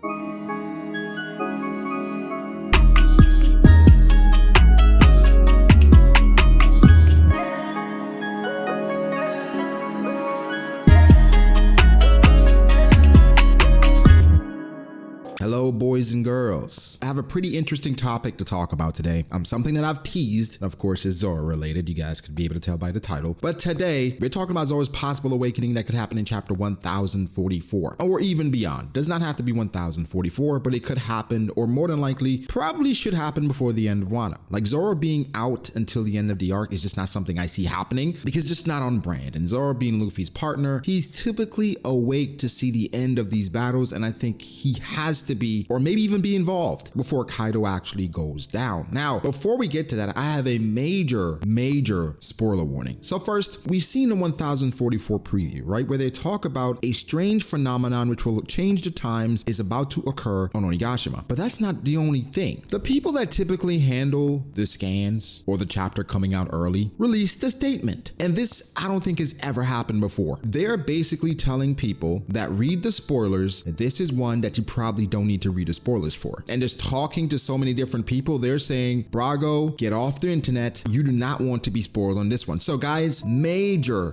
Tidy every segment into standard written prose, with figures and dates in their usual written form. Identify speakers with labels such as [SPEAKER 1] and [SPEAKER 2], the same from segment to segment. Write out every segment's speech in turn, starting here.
[SPEAKER 1] Hello, boys and girls. I have a pretty interesting topic to talk about today. Something that I've teased, of course, is Zoro related. You guys could be able to tell by the title. But today, we're talking about Zoro's possible awakening that could happen in chapter 1044, or even beyond. Does not have to be 1044, but it could happen, or more than likely, probably should happen before the end of Wano. Like Zoro being out until the end of the arc is just not something I see happening, because it's just not on brand. And Zoro being Luffy's partner, he's typically awake to see the end of these battles, and I think he has to be, or maybe even be involved before Kaido actually goes down. Now, before we get to that, I have a major spoiler warning. So first, we've seen the 1044 preview, right? Where they talk about a strange phenomenon which will change the times is about to occur on Onigashima. But that's not the only thing. The people that typically handle the scans or the chapter coming out early released a statement. And this, I don't think has ever happened before. They're basically telling people that read the spoilers, this is one that you probably don't need to read the spoilers for. And just talking to so many different people, they're saying, Brago, get off the internet. You do not want to be spoiled on this one. So guys, major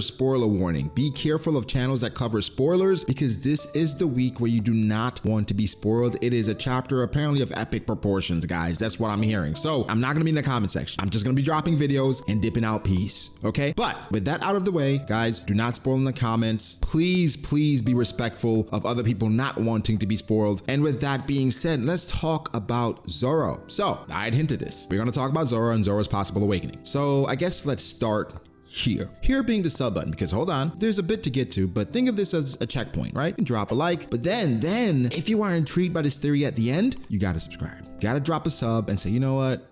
[SPEAKER 1] spoiler warning. Be careful of channels that cover spoilers, because this is the week where you do not want to be spoiled. It is a chapter apparently of epic proportions, guys. That's what I'm hearing. So I'm not gonna be in the comment section. I'm just gonna be dropping videos and dipping out peace, okay? But with that out of the way, guys, do not spoil in the comments. Please be respectful of other people not wanting to be spoiled. And with that being said, let's talk about Zoro. So I had hinted this. We're gonna talk about Zoro and Zoro's possible awakening. So I guess let's start here being the sub button, because hold on, there's a bit to get to, but think of this as a checkpoint, right? And drop a like, but then if you are intrigued by this theory at the end, you gotta subscribe. Gotta drop a sub and say, you know what?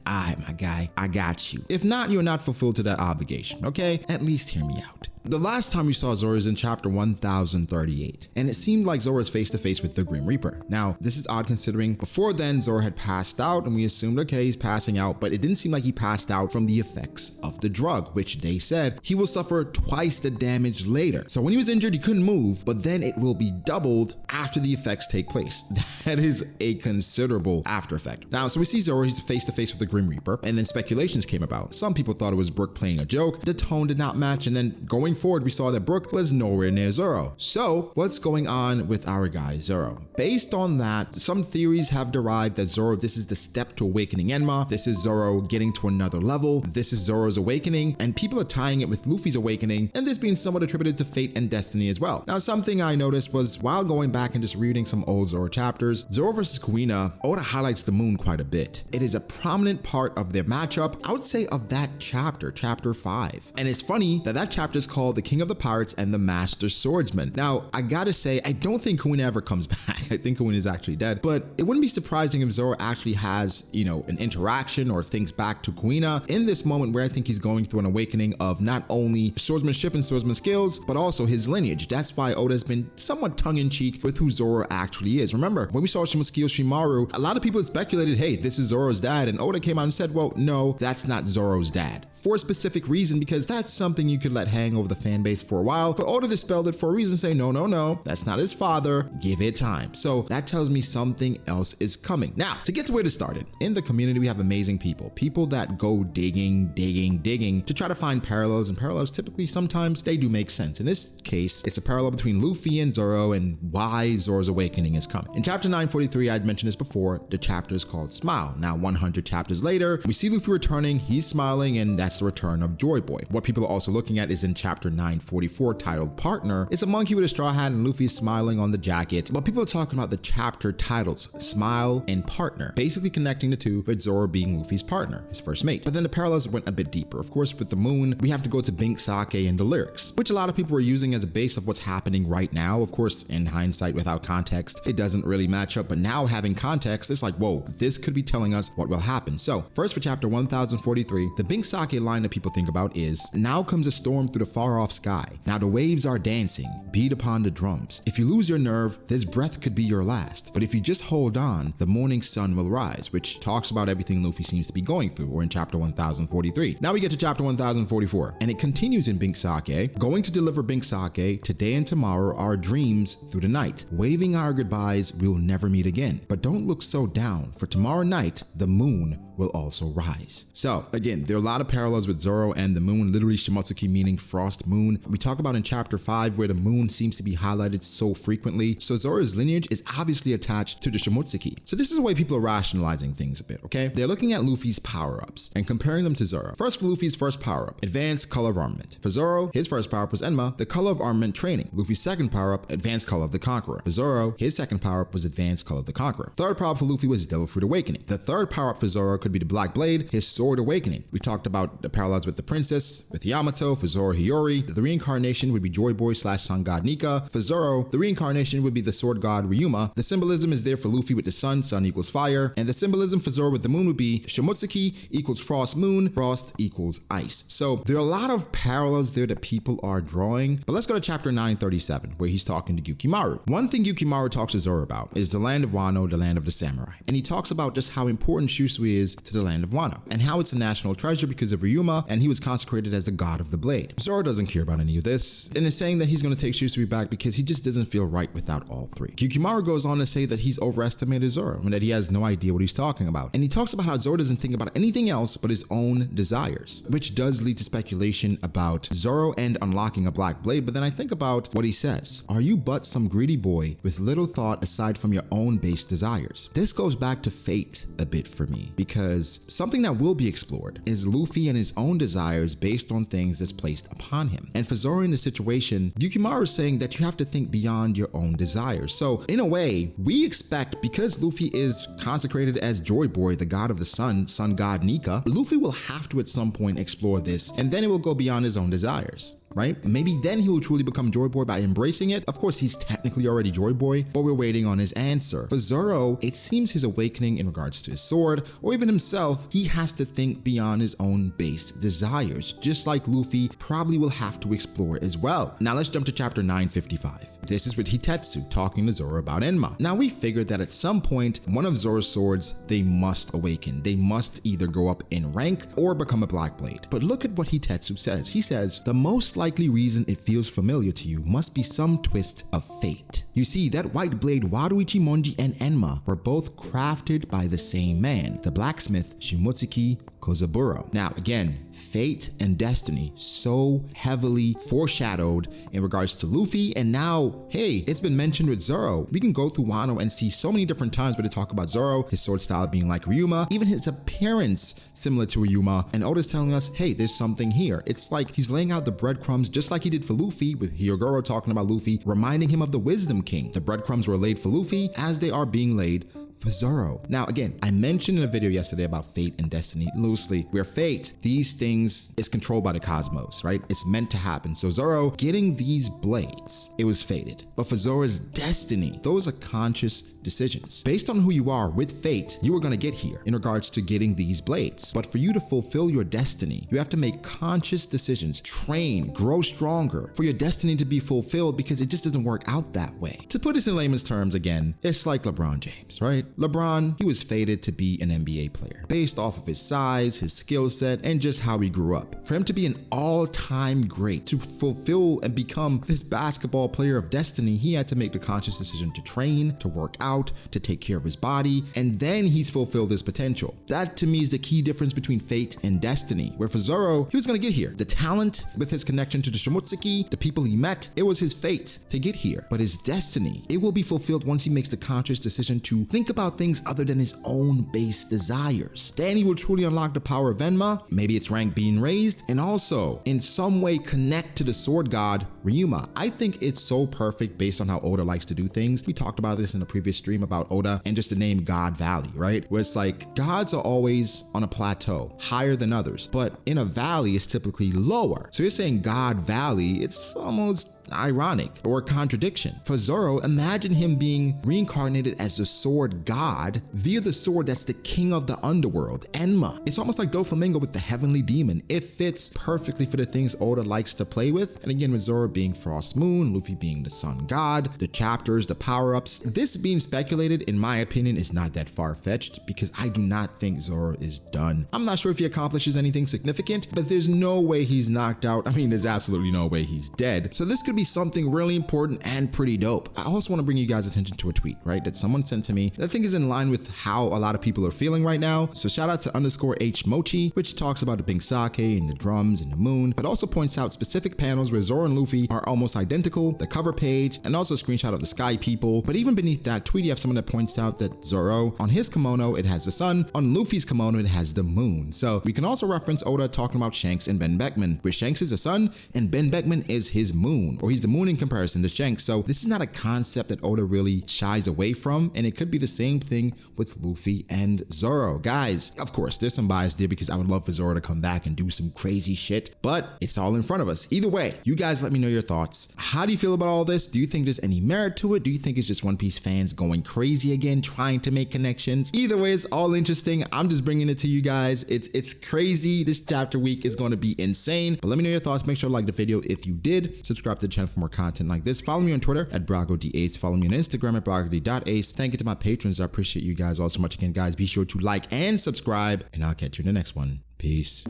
[SPEAKER 1] All right, my guy, I got you. If not, you're not fulfilled to that obligation, okay? At least hear me out. The last time we saw Zoro is in chapter 1038, and it seemed like Zoro is face to face with the Grim Reaper. Now, this is odd considering before then Zoro had passed out, and we assumed, okay, he's passing out, but it didn't seem like he passed out from the effects of the drug, which they said he will suffer twice the damage later. So when he was injured, he couldn't move, but then it will be doubled after the effects take place. That is a considerable after effect. Now, so we see Zoro, he's face to face with the Grim Reaper, and then speculations came about. Some people thought it was Brook playing a joke, the tone did not match, and then going forward, we saw that Brook was nowhere near Zoro. So what's going on with our guy Zoro? Based on that, some theories have derived that Zoro, this is the step to awakening Enma. This is Zoro getting to another level. This is Zoro's awakening, and people are tying it with Luffy's awakening, and this being somewhat attributed to fate and destiny as well. Now, something I noticed was while going back and just reading some old Zoro chapters, Zoro versus Kuina, Oda highlights the moon quite a bit. It is a prominent part of their matchup, I would say of that chapter, chapter 5. And it's funny that that chapter is called The King of the Pirates and the Master Swordsman. Now, I gotta say, I don't think Kuina ever comes back. I think Kuina is actually dead, but it wouldn't be surprising if Zoro actually has, you know, an interaction or thinks back to Kuina in this moment where I think he's going through an awakening of not only swordsmanship and swordsman skills, but also his lineage. That's why Oda's been somewhat tongue-in-cheek with who Zoro actually is. Remember, when we saw Shimosuke Shimaru, a lot of people had speculated, hey, this is Zoro's dad, and Oda came out and said, well, no, that's not Zoro's dad. For a specific reason, because that's something you could let hang over the fan base for a while, but Oda dispelled it for a reason, saying, no, that's not his father, give it time. So that tells me something else is coming. Now, to get to where this started, in the community, we have amazing people that go digging to try to find parallels, and parallels typically sometimes they do make sense. In this case, it's a parallel between Luffy and Zoro and why Zoro's awakening is coming. In chapter 943, I'd mentioned this before, the chapter is called Smile. Now, 100 chapters later, we see Luffy returning, he's smiling, and that's the return of Joy Boy. What people are also looking at is in chapter 944, titled Partner. It's a monkey with a straw hat and Luffy is smiling on the jacket, but people are talking about the chapter titles, Smile and Partner, basically connecting the two with Zoro being Luffy's partner, his first mate. But then the parallels went a bit deeper. Of course, with the moon, we have to go to Bink Sake and the lyrics, which a lot of people are using as a base of what's happening right now. Of course, in hindsight, without context, it doesn't really match up, but now having context, it's like, whoa, this could be telling us what will happen. So first, for chapter 1043, the Bink Sake line that people think about is, now comes a storm through the fog far-off sky. Now the waves are dancing, beat upon the drums. If you lose your nerve, this breath could be your last. But if you just hold on, the morning sun will rise, which talks about everything Luffy seems to be going through, or in chapter 1043. Now we get to chapter 1044, and it continues in Bink Sake. Going to deliver Bink Sake, today and tomorrow are dreams through the night. Waving our goodbyes, we'll never meet again. But don't look so down, for tomorrow night, the moon will also rise. So again, there are a lot of parallels with Zoro and the moon, literally Shimotsuki meaning frost moon. We talk about in chapter 5 where the moon seems to be highlighted so frequently. So Zoro's lineage is obviously attached to the Shimotsuki. So this is the way people are rationalizing things a bit, okay? They're looking at Luffy's power-ups and comparing them to Zoro. First, for Luffy's first power-up, advanced color of armament. For Zoro, his first power-up was Enma, the color of armament training. Luffy's second power-up, advanced color of the Conqueror. For Zoro, his second power-up was advanced color of the Conqueror. Third power-up for Luffy was Devil Fruit Awakening. The third power-up for Zoro could be the Black Blade, his Sword Awakening. We talked about the parallels with the Princess, with Yamato. For Zoro, Hiyori. The reincarnation would be Joy Boy / Sun God Nika. For Zoro, the reincarnation would be the Sword God Ryuma. The symbolism is there for Luffy with the sun equals fire. And the symbolism for Zoro with the moon would be Shimotsuki equals frost moon, frost equals ice. So there are a lot of parallels there that people are drawing. But let's go to chapter 937, where he's talking to Yukimaru. One thing Yukimaru talks to Zoro about is the land of Wano, the land of the samurai. And he talks about just how important Shusui is to the land of Wano, and how it's a national treasure because of Ryuma, and he was consecrated as the god of the blade. Zoro doesn't care about any of this, and is saying that he's going to take Shusui back because he just doesn't feel right without all three. Yukimaru goes on to say that he's overestimated Zoro, and that he has no idea what he's talking about. And he talks about how Zoro doesn't think about anything else but his own desires, which does lead to speculation about Zoro and unlocking a black blade. But then I think about what he says. Are you but some greedy boy with little thought aside from your own base desires? This goes back to fate a bit for me, because something that will be explored is Luffy and his own desires based on things that's placed upon him. And for Zoro in this situation, Yukimaru is saying that you have to think beyond your own desires. So in a way, we expect, because Luffy is consecrated as Joy Boy, the god of the sun god Nika, Luffy will have to at some point explore this, and then it will go beyond his own desires. Right? Maybe then he will truly become Joy Boy by embracing it. Of course, he's technically already Joy Boy, but we're waiting on his answer. For Zoro, it seems his awakening in regards to his sword, or even himself, he has to think beyond his own base desires, just like Luffy probably will have to explore as well. Now let's jump to chapter 955. This is with Hitetsu talking to Zoro about Enma. Now we figured that at some point, one of Zoro's swords, they must awaken. They must either go up in rank or become a black blade. But look at what Hitetsu says. He says, the most likely reason it feels familiar to you must be some twist of fate. You see, that white blade Wado Ichimonji and Enma were both crafted by the same man, the blacksmith Shimotsuki Kozaburo. Now again, fate and destiny so heavily foreshadowed in regards to Luffy, and now, hey, it's been mentioned with Zoro. We can go through Wano and see so many different times where they talk about Zoro, his sword style being like Ryuma, even his appearance similar to Ryuma, and Oda's telling us, hey, there's something here. It's like he's laying out the breadcrumbs just like he did for Luffy, with Hyogoro talking about Luffy, reminding him of the Wisdom King. The breadcrumbs were laid for Luffy as they are being laid for Zoro. Now again, I mentioned in a video yesterday about fate and destiny loosely, where fate, these things is controlled by the cosmos, right? It's meant to happen. So Zoro getting these blades, it was fated. But for Zoro's destiny, those are conscious decisions. Based on who you are with fate, you are going to get here in regards to getting these blades. But for you to fulfill your destiny, you have to make conscious decisions, train, grow stronger for your destiny to be fulfilled, because it just doesn't work out that way. To put this in layman's terms again, it's like LeBron James, right? LeBron, he was fated to be an NBA player based off of his size, his skill set, and just how he grew up. For him to be an all-time great, to fulfill and become this basketball player of destiny, he had to make the conscious decision to train, to work out, to take care of his body, and then he's fulfilled his potential. That to me is the key difference between fate and destiny, where for Zoro, he was going to get here. The talent with his connection to the Shimotsuki, the people he met, it was his fate to get here. But his destiny, it will be fulfilled once he makes the conscious decision to think about things other than his own base desires. Then he will truly unlock the power of Enma, maybe its rank being raised, and also in some way connect to the sword god Ryuma. I think it's so perfect based on how Oda likes to do things. We talked about this in a previous stream about Oda and just the name God Valley, right? Where it's like gods are always on a plateau, higher than others, but in a valley it's typically lower. So you're saying God Valley, it's almost ironic or a contradiction. For Zoro, imagine him being reincarnated as the sword god via the sword that's the king of the underworld, Enma. It's almost like Doflamingo with the heavenly demon. It fits perfectly for the things Oda likes to play with. And again, with Zoro being Frost Moon, Luffy being the sun god, the chapters, the power-ups. This being speculated, in my opinion, is not that far-fetched because I do not think Zoro is done. I'm not sure if he accomplishes anything significant, but there's no way he's knocked out. I mean, there's absolutely no way he's dead. So this could be something really important and pretty dope. I also want to bring you guys attention to a tweet, right, that someone sent to me that I think is in line with how a lot of people are feeling right now. So shout out to _HMochi, which talks about the pink sake and the drums and the moon, but also points out specific panels where Zoro and Luffy are almost identical, the cover page, and also a screenshot of the sky people. But even beneath that tweet, you have someone that points out that Zoro, on his kimono, it has the sun, on Luffy's kimono, it has the moon. So we can also reference Oda talking about Shanks and Ben Beckman, where Shanks is the sun and Ben Beckman is his moon, or he's the moon in comparison to Shanks. So this is not a concept that Oda really shies away from, and it could be the same thing with Luffy and Zoro. Guys, of course, there's some bias there because I would love for Zoro to come back and do some crazy shit, but it's all in front of us. Either way, you guys let me know your thoughts. How do you feel about all this? Do you think there's any merit to it? Do you think it's just One Piece fans going crazy again, trying to make connections? Either way, it's all interesting. I'm just bringing it to you guys. It's crazy. This chapter week is going to be insane, but let me know your thoughts. Make sure to like the video if you did. Subscribe to the channel for more content like this. Follow me on Twitter at BragoDAce. Follow me on Instagram at BragoD.Ace. Thank you to my patrons. I appreciate you guys all so much. Again, guys, be sure to like and subscribe, and I'll catch you in the next one. Peace.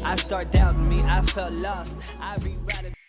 [SPEAKER 2] I start doubting me, I felt lost. I rewrite it.